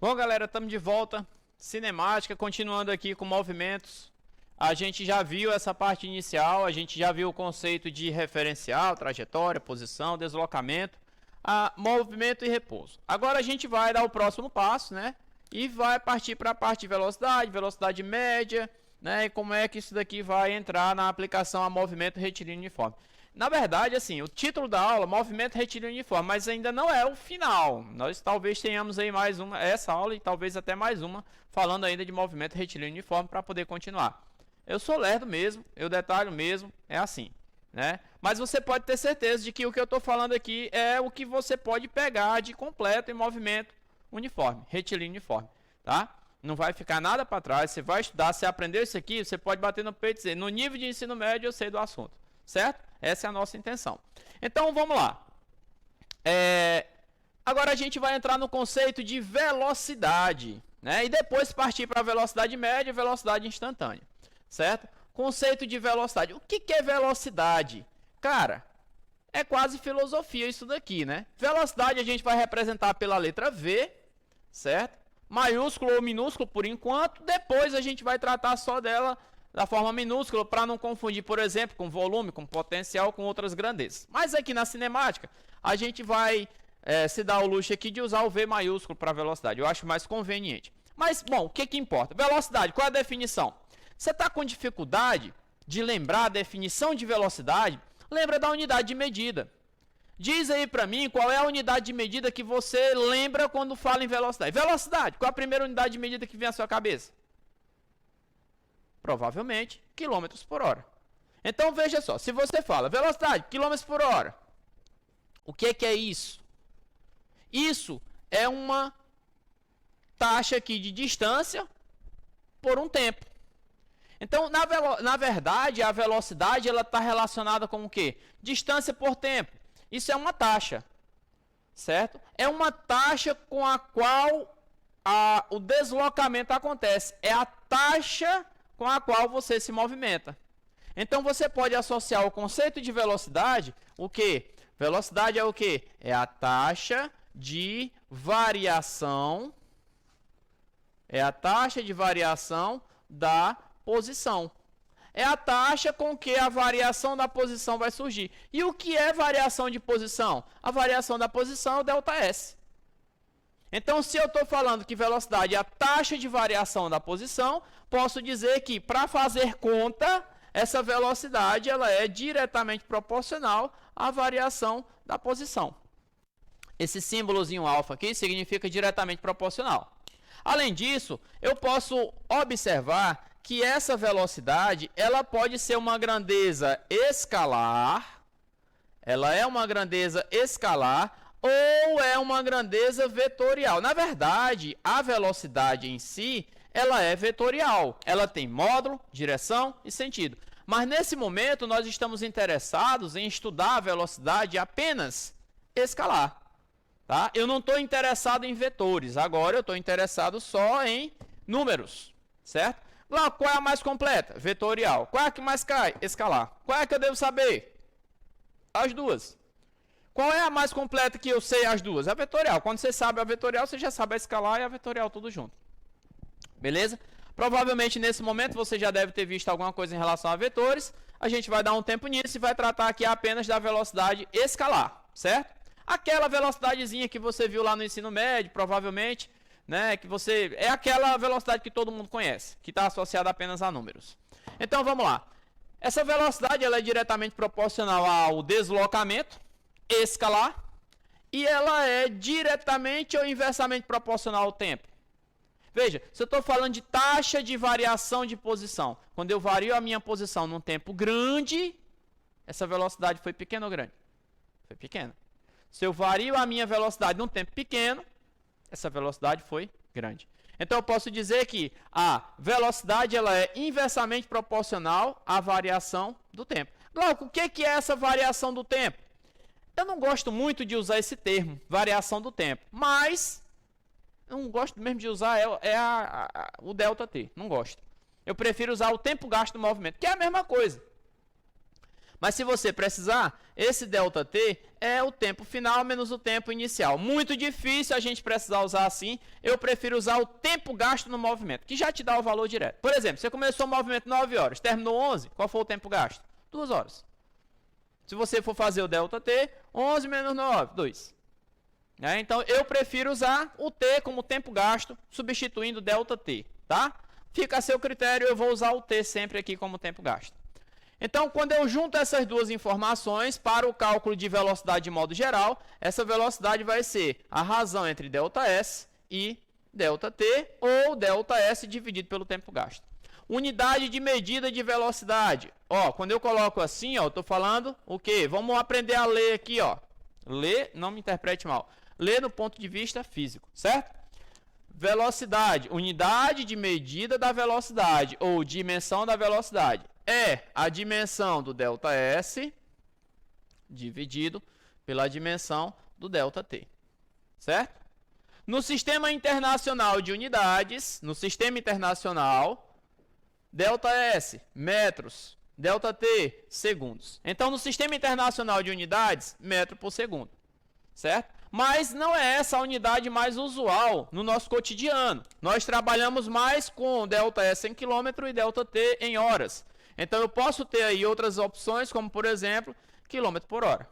Bom, galera, estamos de volta. Cinemática, continuando aqui com movimentos. A gente já viu essa parte inicial, a gente já viu o conceito de referencial, trajetória, posição, deslocamento, movimento e repouso. Agora a gente vai dar o próximo passo, né? E vai partir para a parte de velocidade, velocidade média, né? E como é que isso daqui vai entrar na aplicação a movimento retilíneo uniforme. Na verdade, assim, o título da aula, movimento retilíneo uniforme, mas ainda não é o final. Nós talvez tenhamos aí mais uma, essa aula e talvez até mais uma, falando ainda de movimento retilíneo uniforme para poder continuar. Eu sou lerdo mesmo, eu detalho mesmo, é assim, né? Mas você pode ter certeza de que o que eu estou falando aqui é o que você pode pegar de completo em movimento uniforme, retilíneo uniforme, tá? Não vai ficar nada para trás, você vai estudar, você aprendeu isso aqui, você pode bater no peito e dizer, no nível de ensino médio eu sei do assunto, certo? Essa é a nossa intenção. Então, vamos lá. Agora a gente vai entrar no conceito de velocidade, né? E depois partir para a velocidade média e velocidade instantânea, certo? Conceito de velocidade. O que é velocidade? Cara, é quase filosofia isso daqui, né? Velocidade a gente vai representar pela letra V, certo? Maiúsculo ou minúsculo por enquanto. Depois a gente vai tratar só dela da forma minúscula, para não confundir, por exemplo, com volume, com potencial, com outras grandezas. Mas aqui na cinemática, a gente vai se dar o luxo aqui de usar o V maiúsculo para velocidade. Eu acho mais conveniente. Mas, bom, o que importa? Velocidade, qual é a definição? Você está com dificuldade de lembrar a definição de velocidade? Lembra da unidade de medida. Diz aí para mim qual é a unidade de medida que você lembra quando fala em velocidade. Velocidade, qual é a primeira unidade de medida que vem à sua cabeça? Provavelmente, quilômetros por hora. Então, veja só, se você fala velocidade, quilômetros por hora, o que é isso? Isso é uma taxa aqui de distância por um tempo. Então, na verdade, a velocidade ela está relacionada com o quê? Distância por tempo. Isso é uma taxa, certo? É uma taxa com a qual o deslocamento acontece. É a taxa com a qual você se movimenta. Então você pode associar o conceito de velocidade, o quê? Velocidade é o quê? É a taxa de variação, da posição. É a taxa com que a variação da posição vai surgir. E o que é variação de posição? A variação da posição é o ΔS. Então, se eu estou falando que velocidade é a taxa de variação da posição, posso dizer que, para fazer conta, essa velocidade ela é diretamente proporcional à variação da posição. Esse símbolozinho alfa aqui significa diretamente proporcional. Além disso, eu posso observar que essa velocidade ela pode ser uma grandeza escalar, ou é uma grandeza vetorial. Na verdade, a velocidade em si, ela é vetorial. Ela tem módulo, direção e sentido. Mas nesse momento, nós estamos interessados em estudar a velocidade apenas escalar. Tá? Eu não estou interessado em vetores. Agora, eu estou interessado só em números. Certo? Lá, qual é a mais completa? Vetorial. Qual é a que mais cai? Escalar. Qual é que eu devo saber? As duas. Qual é a mais completa que eu sei as duas? A vetorial. Quando você sabe a vetorial, você já sabe a escalar e a vetorial tudo junto. Beleza? Provavelmente nesse momento você já deve ter visto alguma coisa em relação a vetores. A gente vai dar um tempo nisso e vai tratar aqui apenas da velocidade escalar, certo? Aquela velocidadezinha que você viu lá no ensino médio, provavelmente, né? Que você é aquela velocidade que todo mundo conhece, que está associada apenas a números. Então vamos lá. Essa velocidade ela é diretamente proporcional ao deslocamento escalar, e ela é diretamente ou inversamente proporcional ao tempo. Veja, se eu estou falando de taxa de variação de posição, quando eu vario a minha posição num tempo grande, essa velocidade foi pequena ou grande? Foi pequena. Se eu vario a minha velocidade num tempo pequeno, essa velocidade foi grande. Então eu posso dizer que a velocidade ela é inversamente proporcional à variação do tempo. Glauco, o que é essa variação do tempo? Eu não gosto muito de usar esse termo, variação do tempo, mas eu não gosto mesmo de usar o ΔT, não gosto. Eu prefiro usar o tempo gasto no movimento, que é a mesma coisa. Mas se você precisar, esse ΔT é o tempo final menos o tempo inicial. Muito difícil a gente precisar usar assim. Eu prefiro usar o tempo gasto no movimento, que já te dá o valor direto. Por exemplo, você começou o movimento 9 horas, terminou 11, qual foi o tempo gasto? 2 horas. Se você for fazer o ΔT, 11 menos 9, 2. Então, eu prefiro usar o T como tempo gasto, substituindo o ΔT, tá? Fica a seu critério, eu vou usar o T sempre aqui como tempo gasto. Então, quando eu junto essas duas informações para o cálculo de velocidade de modo geral, essa velocidade vai ser a razão entre ΔS e ΔT, ou ΔS dividido pelo tempo gasto. Unidade de medida de velocidade. Ó, quando eu coloco assim, ó, eu estou falando o quê? Vamos aprender a ler aqui, ó. Ler, não me interprete mal. Ler no ponto de vista físico, certo? Velocidade, unidade de medida da velocidade, ou dimensão da velocidade. É a dimensão do ΔS dividido pela dimensão do ΔT, certo? No sistema internacional de unidades, no sistema internacional, ΔS, metros, ΔT, segundos. Então, no sistema internacional de unidades, metro por segundo, certo? Mas não é essa a unidade mais usual no nosso cotidiano. Nós trabalhamos mais com ΔS em quilômetro e ΔT em horas. Então, eu posso ter aí outras opções, como, por exemplo, quilômetro por hora.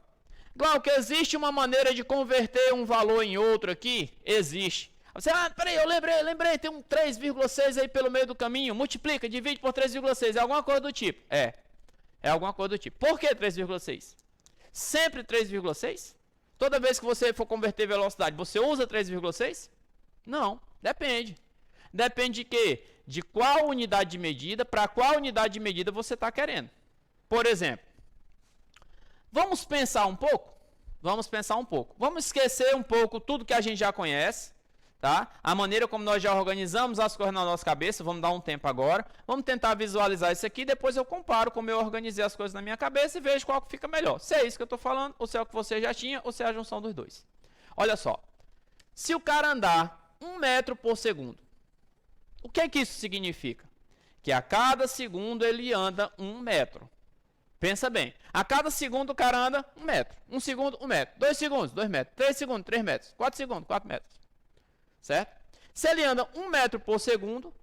Glauco, existe uma maneira de converter um valor em outro aqui? Existe. Você, peraí, eu lembrei, tem um 3,6 aí pelo meio do caminho, multiplica, divide por 3,6, é alguma coisa do tipo. É alguma coisa do tipo. Por que 3,6? Sempre 3,6? Toda vez que você for converter velocidade, você usa 3,6? Não, depende. Depende de quê? De qual unidade de medida, para qual unidade de medida você está querendo. Por exemplo, vamos pensar um pouco? Vamos pensar um pouco. Vamos esquecer um pouco tudo que a gente já conhece, tá? A maneira como nós já organizamos as coisas na nossa cabeça, vamos dar um tempo agora. Vamos tentar visualizar isso aqui, depois eu comparo como eu organizei as coisas na minha cabeça e vejo qual que fica melhor. Se é isso que eu estou falando, ou se é o que você já tinha, ou se é a junção dos dois. Olha só. Se o cara andar 1 metro por segundo, o que é que isso significa? Que a cada segundo ele anda 1 metro. Pensa bem. A cada segundo o cara anda 1 metro. 1 segundo, 1 metro. 2 segundos, 2 metros. 3 segundos, 3 metros. 4 segundos, 4 metros. Certo? Se ele anda 1 metro por segundo,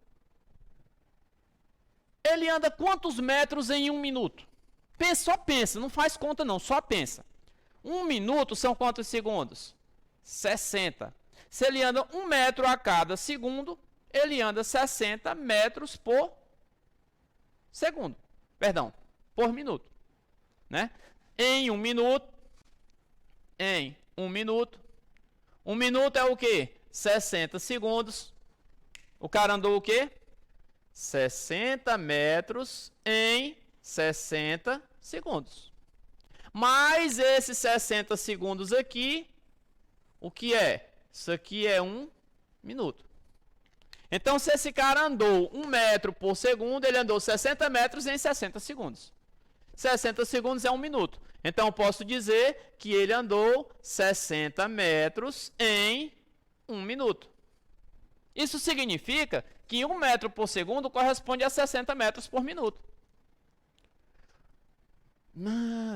ele anda quantos metros em 1 minuto? Só pensa, não faz conta não, só pensa. 1 minuto são quantos segundos? 60. Se ele anda 1 metro a cada segundo, ele anda 60 metros por segundo. Perdão, por minuto. Né? Em 1 minuto. 1 minuto é o quê? 60 segundos. O cara andou o quê? 60 metros em 60 segundos. Mais esses 60 segundos aqui, o que é? Isso aqui é 1 minuto. Então, se esse cara andou 1 metro por segundo, ele andou 60 metros em 60 segundos. 60 segundos é 1 minuto. Então, eu posso dizer que ele andou 60 metros em 1 minuto. Isso significa que 1 metro por segundo corresponde a 60 metros por minuto.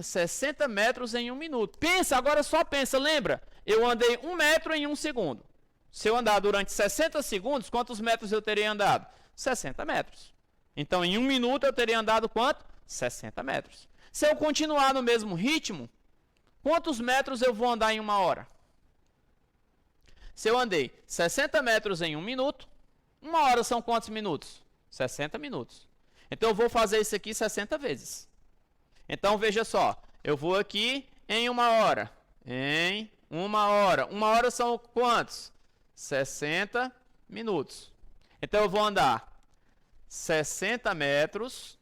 60 metros em 1 minuto. Pensa, agora só pensa, lembra? Eu andei 1 metro em 1 segundo. Se eu andar durante 60 segundos, quantos metros eu teria andado? 60 metros. Então, em 1 minuto, eu teria andado quanto? 60 metros. Se eu continuar no mesmo ritmo, quantos metros eu vou andar em 1 hora? Se eu andei 60 metros em 1 minuto, 1 hora são quantos minutos? 60 minutos. Então, eu vou fazer isso aqui 60 vezes. Então, veja só. Eu vou aqui em 1 hora. Em 1 hora. 1 hora são quantos? 60 minutos. Então, eu vou andar 60 metros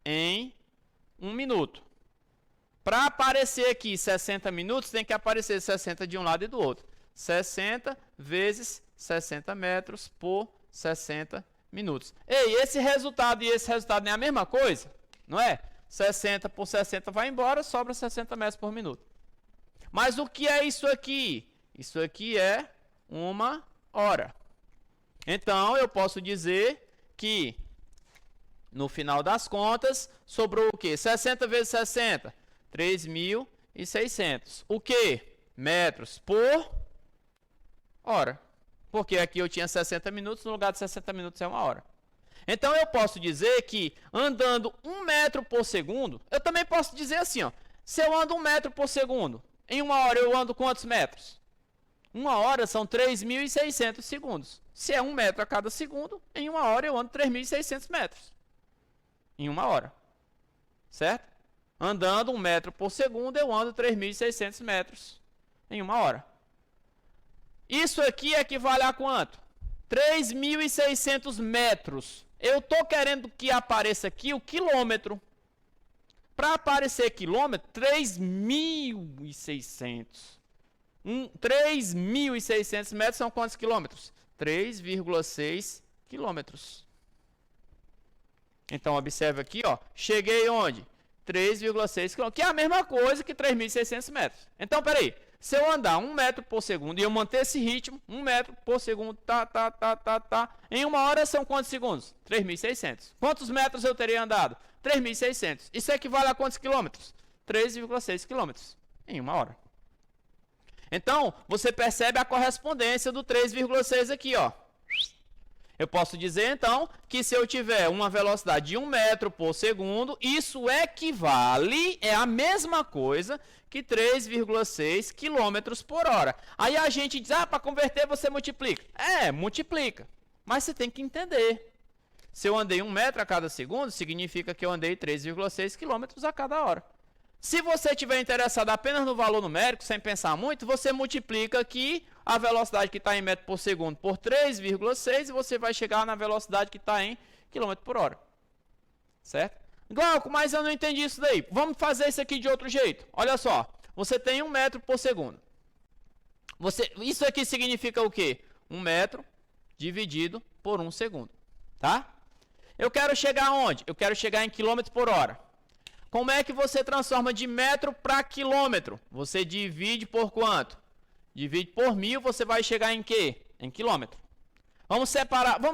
em 1 minuto. Para aparecer aqui 60 minutos, tem que aparecer 60 de um lado e do outro. 60 vezes 60 metros por 60 minutos. Ei, esse resultado e esse resultado não é a mesma coisa? Não é? 60 por 60 vai embora, sobra 60 metros por minuto. Mas o que é isso aqui? Isso aqui é 1 hora. Então, eu posso dizer que No final das contas, sobrou o quê? 60 vezes 60? 3.600. O quê? Metros por hora. Porque aqui eu tinha 60 minutos, no lugar de 60 minutos é 1 hora. Então eu posso dizer que andando 1 metro por segundo, eu também posso dizer assim, ó, se eu ando 1 metro por segundo, em 1 hora eu ando quantos metros? 1 hora são 3.600 segundos. Se é 1 metro a cada segundo, em 1 hora eu ando 3.600 metros. Em 1 hora. Certo? Andando 1 metro por segundo, eu ando 3.600 metros em 1 hora. Isso aqui equivale a quanto? 3.600 metros. Eu estou querendo que apareça aqui o quilômetro. Para aparecer quilômetro, 3.600. 3.600 metros são quantos quilômetros? 3,6 quilômetros. Então, observe aqui, ó. Cheguei onde? 3,6 quilômetros, que é a mesma coisa que 3.600 metros. Então, peraí. Se eu andar 1 metro por segundo e eu manter esse ritmo, 1 metro por segundo, em 1 hora são quantos segundos? 3.600. Quantos metros eu teria andado? 3.600. Isso equivale a quantos quilômetros? 3,6 quilômetros em 1 hora. Então, você percebe a correspondência do 3,6 aqui, ó. Eu posso dizer, então, que se eu tiver uma velocidade de 1 metro por segundo, isso equivale, é a mesma coisa que 3,6 quilômetros por hora. Aí a gente diz, para converter você multiplica. Multiplica. Mas você tem que entender. Se eu andei 1 metro a cada segundo, significa que eu andei 3,6 quilômetros a cada hora. Se você estiver interessado apenas no valor numérico, sem pensar muito, você multiplica aqui a velocidade que está em metro por segundo por 3,6 e você vai chegar na velocidade que está em quilômetro por hora. Certo? Glauco, mas eu não entendi isso daí. Vamos fazer isso aqui de outro jeito. Olha só, você tem 1 metro por segundo. Isso aqui significa o quê? 1 metro dividido por 1 segundo. Tá? Eu quero chegar aonde? Eu quero chegar em quilômetro por hora. Como é que você transforma de metro para quilômetro? Você divide por quanto? Divide por 1000, você vai chegar em quê? Em quilômetro. Vamos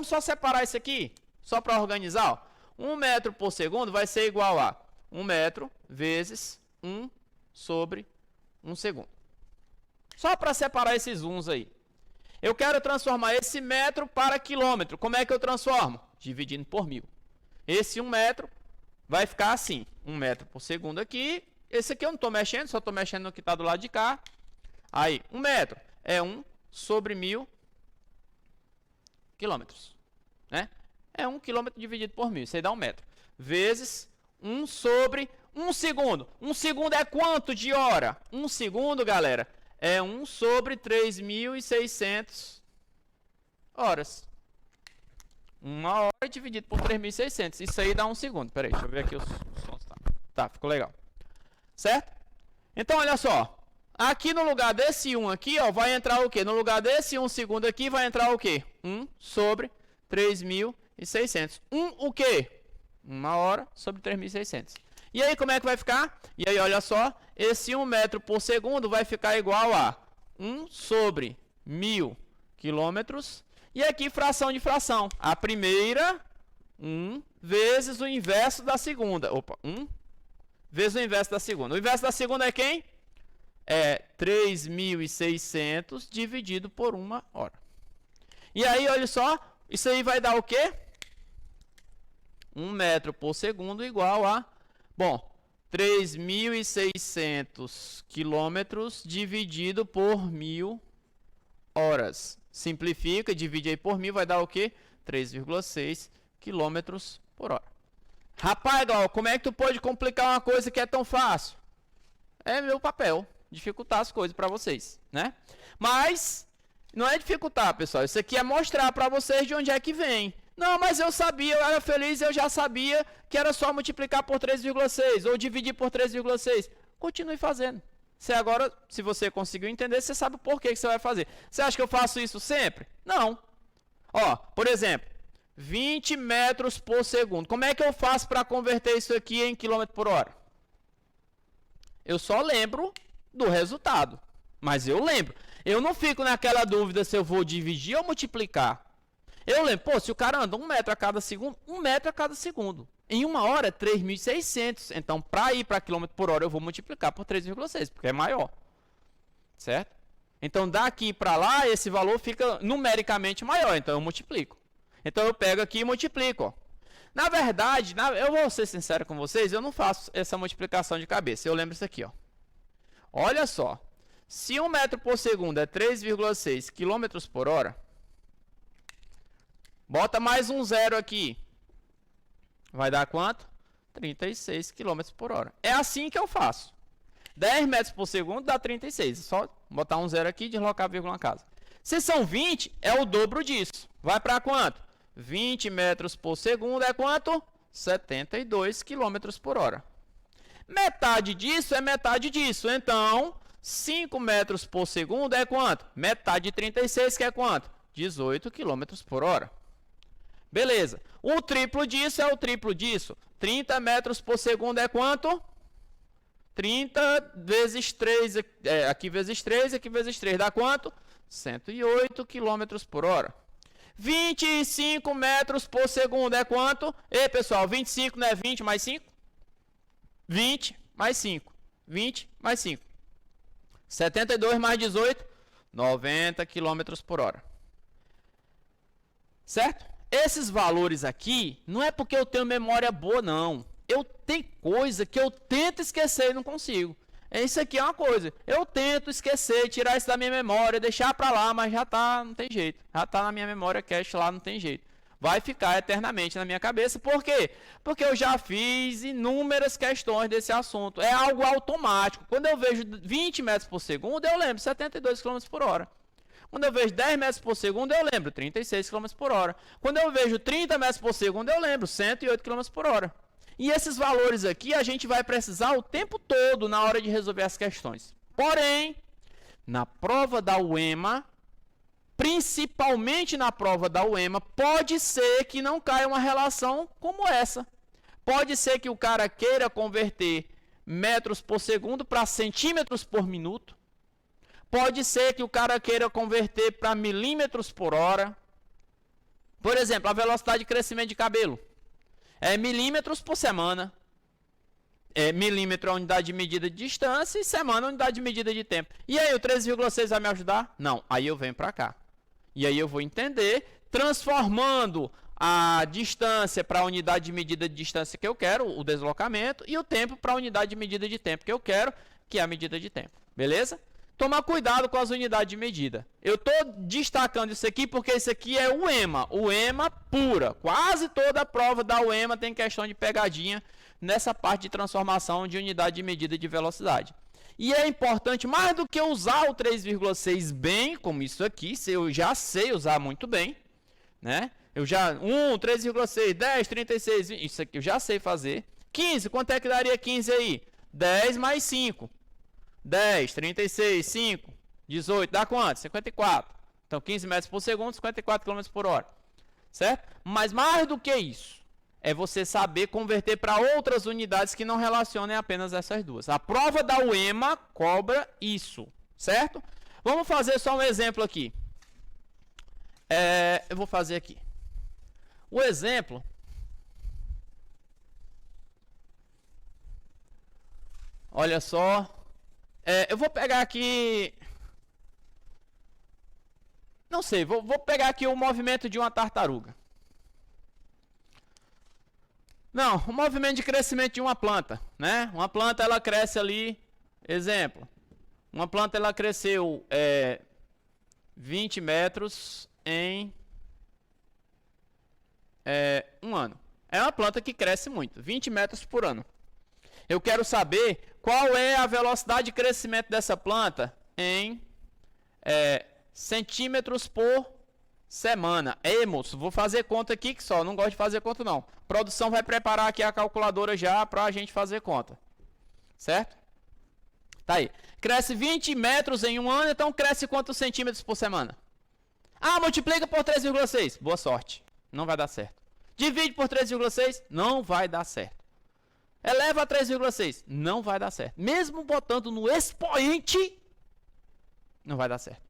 só separar isso aqui, só para organizar. Ó. 1 metro por segundo vai ser igual a 1 metro vezes 1 sobre 1 segundo. Só para separar esses uns aí. Eu quero transformar esse metro para quilômetro. Como é que eu transformo? Dividindo por 1000. Esse 1 metro vai ficar assim. 1 metro por segundo aqui. Esse aqui eu não estou mexendo, só estou mexendo no que está do lado de cá. Aí, 1 metro é 1 sobre 1000 quilômetros. Né? É 1 quilômetro dividido por 1000. Isso aí dá 1 metro. Vezes 1 sobre 1 segundo. 1 segundo é quanto de hora? 1 segundo, galera, é 1 sobre 3.600 horas. 1 hora dividido por 3.600. Isso aí dá 1 segundo. Peraí, deixa eu ver aqui os sons. Tá, ficou legal. Certo? Então, olha só. Aqui no lugar desse 1 aqui, ó, vai entrar o quê? No lugar desse 1 segundo aqui, vai entrar o quê? 1 sobre 3.600. 1 o quê? 1 hora sobre 3.600. E aí, como é que vai ficar? E aí, olha só. Esse 1 metro por segundo vai ficar igual a 1 sobre 1000 quilômetros. E aqui, fração de fração. A primeira, 1 vezes o inverso da segunda. Opa, 1 vezes o inverso da segunda. O inverso da segunda é quem? É 3.600 dividido por 1 hora. E aí, olha só, isso aí vai dar o quê? 1 metro por segundo igual a, 3.600 quilômetros dividido por 1000 horas. Simplifica, divide aí por 1000, vai dar o quê? 3,6 quilômetros por hora. Rapaz, Gal, como é que tu pode complicar uma coisa que é tão fácil? É meu papel, dificultar as coisas para vocês, né? Mas não é dificultar, pessoal. Isso aqui é mostrar para vocês de onde é que vem. Não, mas eu sabia, eu era feliz, eu já sabia que era só multiplicar por 3,6 ou dividir por 3,6. Continue fazendo. Se agora, se você conseguiu entender, você sabe o porquê que você vai fazer. Você acha que eu faço isso sempre? Não. Ó, por exemplo, 20 metros por segundo. Como é que eu faço para converter isso aqui em quilômetro por hora? Eu só lembro do resultado. Mas eu lembro. Eu não fico naquela dúvida se eu vou dividir ou multiplicar. Eu lembro, pô, se o cara anda 1 metro a cada segundo, 1 metro a cada segundo. Em 1 hora é 3.600. Então, para ir para km por hora, eu vou multiplicar por 3,6, porque é maior. Certo? Então, daqui para lá, esse valor fica numericamente maior. Então, eu multiplico. Então, eu pego aqui e multiplico. Ó. Na verdade, eu vou ser sincero com vocês, eu não faço essa multiplicação de cabeça. Eu lembro isso aqui. Ó. Olha só. Se 1 metro por segundo é 3,6 km por hora, bota mais um zero aqui. Vai dar quanto? 36 km por hora. É assim que eu faço. 10 metros por segundo dá 36. É só botar um zero aqui e deslocar a vírgula na casa. Se são 20, é o dobro disso. Vai para quanto? 20 metros por segundo é quanto? 72 km por hora. Metade disso é metade disso. Então, 5 metros por segundo é quanto? Metade de 36, que é quanto? 18 km por hora. Beleza. O triplo disso é o triplo disso. 30 metros por segundo é quanto? 30 vezes 3, aqui vezes 3, aqui vezes 3, dá quanto? 108 km por hora. 25 metros por segundo é quanto? Ei, pessoal, 25 não é 20 mais 5? 20 mais 5. 20 mais 5. 72 mais 18, 90 km por hora. Certo? Esses valores aqui, não é porque eu tenho memória boa, não. Eu tenho coisa que eu tento esquecer e não consigo. Isso aqui é uma coisa. Eu tento esquecer, tirar isso da minha memória, deixar para lá, mas já tá, não tem jeito. Já tá na minha memória cache lá, não tem jeito. Vai ficar eternamente na minha cabeça. Por quê? Porque eu já fiz inúmeras questões desse assunto. É algo automático. Quando eu vejo 20 metros por segundo, eu lembro 72 km por hora. Quando eu vejo 10 metros por segundo, eu lembro 36 km por hora. Quando eu vejo 30 metros por segundo, eu lembro 108 km por hora. E esses valores aqui a gente vai precisar o tempo todo na hora de resolver as questões. Porém, na prova da UEMA, principalmente na prova da UEMA, pode ser que não caia uma relação como essa. Pode ser que o cara queira converter metros por segundo para centímetros por minuto. Pode ser que o cara queira converter para milímetros por hora. Por exemplo, a velocidade de crescimento de cabelo é milímetros por semana. Milímetro é a unidade de medida de distância e semana é a unidade de medida de tempo. E aí, o 13,6 vai me ajudar? Não. Aí eu venho para cá. E aí eu vou entender, transformando a distância para a unidade de medida de distância que eu quero, o deslocamento, e o tempo para a unidade de medida de tempo que eu quero, que é a medida de tempo. Beleza? Tomar cuidado com as unidades de medida. Eu estou destacando isso aqui porque isso aqui é o EMA. O EMA pura. Quase toda a prova da UEMA tem questão de pegadinha nessa parte de transformação de unidade de medida de velocidade. E é importante, mais do que usar o 3,6 bem, como isso aqui, eu já sei usar muito bem, né? Eu já, 1, 3,6, 10, 36, 20, isso aqui eu já sei fazer. 15, quanto é que daria 15 aí? 10 mais 5. 10, 36, 5, 18, dá quanto? 54. Então, 15 metros por segundo, 54 km por hora. Certo? Mas mais do que isso, é você saber converter para outras unidades que não relacionem apenas essas duas. A prova da UEMA cobra isso. Certo? Vamos fazer só um exemplo aqui. Eu vou fazer aqui. O exemplo... Olha só... eu vou pegar aqui... Não sei, vou pegar aqui o movimento de uma tartaruga. Não, o movimento de crescimento de uma planta, né? Uma planta, ela cresce ali, exemplo. Uma planta, ela cresceu 20 metros em um ano. É uma planta que cresce muito, 20 metros por ano. Eu quero saber qual é a velocidade de crescimento dessa planta em centímetros por semana. Ei, moço, vou fazer conta aqui que só, não gosto de fazer conta não. A produção vai preparar aqui a calculadora já para a gente fazer conta. Certo? Tá aí. Cresce 20 metros em um ano, então cresce quantos centímetros por semana? Ah, multiplica por 3,6. Boa sorte. Não vai dar certo. Divide por 3,6. Não vai dar certo. Eleva a 3,6. Não vai dar certo. Mesmo botando no expoente, não vai dar certo.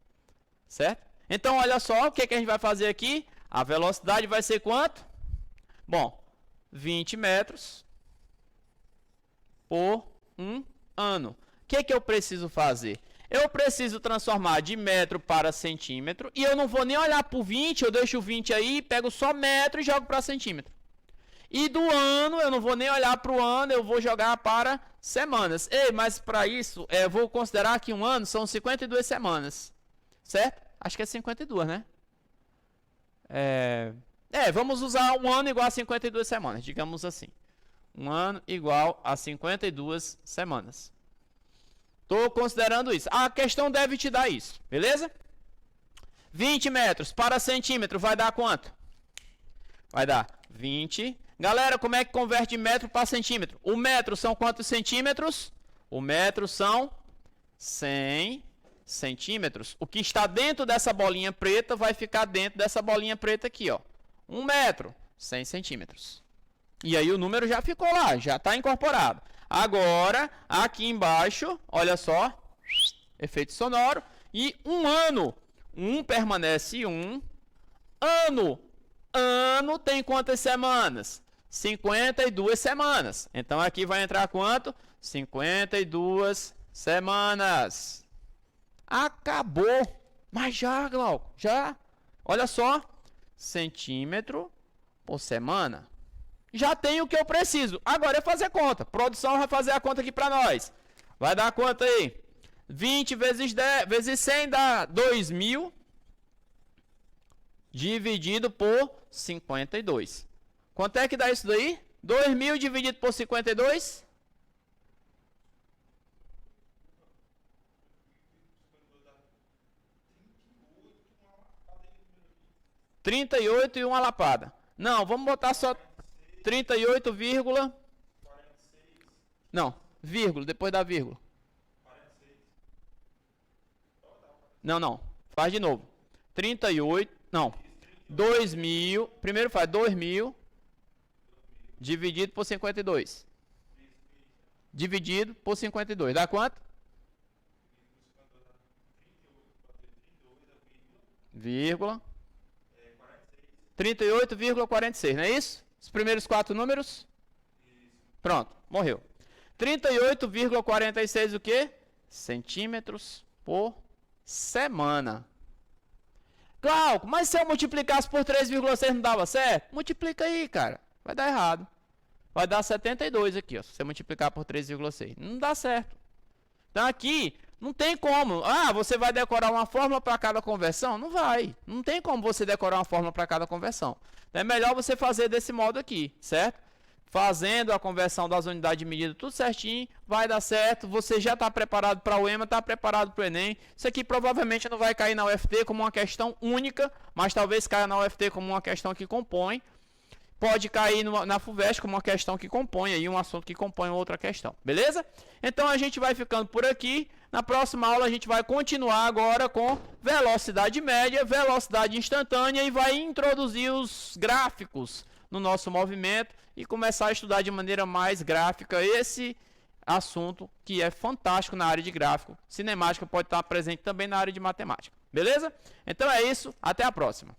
Certo? Então, olha só o que a gente vai fazer aqui. A velocidade vai ser quanto? Bom, 20 metros por 1 ano. O que eu preciso fazer? Eu preciso transformar de metro para centímetro. E eu não vou nem olhar para o 20, eu deixo o 20 aí, pego só metro e jogo para centímetro. E do ano, eu não vou nem olhar para o ano, eu vou jogar para semanas. Ei, mas para isso, eu vou considerar que um ano são 52 semanas. Certo? Acho que é 52, né? Vamos usar um ano igual a 52 semanas, digamos assim. Um ano igual a 52 semanas. Estou considerando isso. A questão deve te dar isso, beleza? 20 metros para centímetro vai dar quanto? Vai dar 20. Galera, como é que converte de metro para centímetro? O metro são quantos centímetros? O metro são 100 centímetros. O que está dentro dessa bolinha preta vai ficar dentro dessa bolinha preta aqui, ó. 1 metro, 100 centímetros. E aí o número já ficou lá, já está incorporado. Agora, aqui embaixo, olha só, efeito sonoro. E um ano, 1 permanece 1. Ano tem quantas semanas? 52 semanas. Então aqui vai entrar quanto? 52 semanas. Acabou. Mas já, Glauco, já. Olha só, centímetro por semana. Já tenho o que eu preciso. Agora é fazer conta. Produção vai fazer a conta aqui para nós. Vai dar quanto aí? 20 vezes 100 dá 2.000. Dividido por 52. Quanto é que dá isso daí? 2.000 dividido por 52? 38 e uma lapada. Não, vamos botar só 38, não, vírgula, depois da vírgula. Não, faz de novo. 38, não, 2.000, primeiro faz 2.000 dividido por 52. Dividido por 52, dá quanto? Vírgula. 38,46, não é isso? Os primeiros 4 números? Pronto, morreu. 38,46 o quê? Centímetros por semana. Glauco, mas se eu multiplicasse por 3,6 não dava certo? Multiplica aí, cara. Vai dar errado. Vai dar 72 aqui, ó. Se você multiplicar por 3,6. Não dá certo. Então aqui, não tem como. Ah, você vai decorar uma fórmula para cada conversão? Não vai. Não tem como você decorar uma fórmula para cada conversão. Então é melhor você fazer desse modo aqui, certo? Fazendo a conversão das unidades de medida tudo certinho, vai dar certo. Você já está preparado para o EMA, está preparado para o Enem. Isso aqui provavelmente não vai cair na UFT como uma questão única, mas talvez caia na UFT como uma questão que compõe. Pode cair na FUVEST como uma questão que compõe aí, um assunto que compõe outra questão, beleza? Então a gente vai ficando por aqui. Na próxima aula a gente vai continuar agora com velocidade média, velocidade instantânea e vai introduzir os gráficos no nosso movimento e começar a estudar de maneira mais gráfica esse assunto que é fantástico na área de gráfico. Cinemática pode estar presente também na área de matemática, beleza? Então é isso, até a próxima.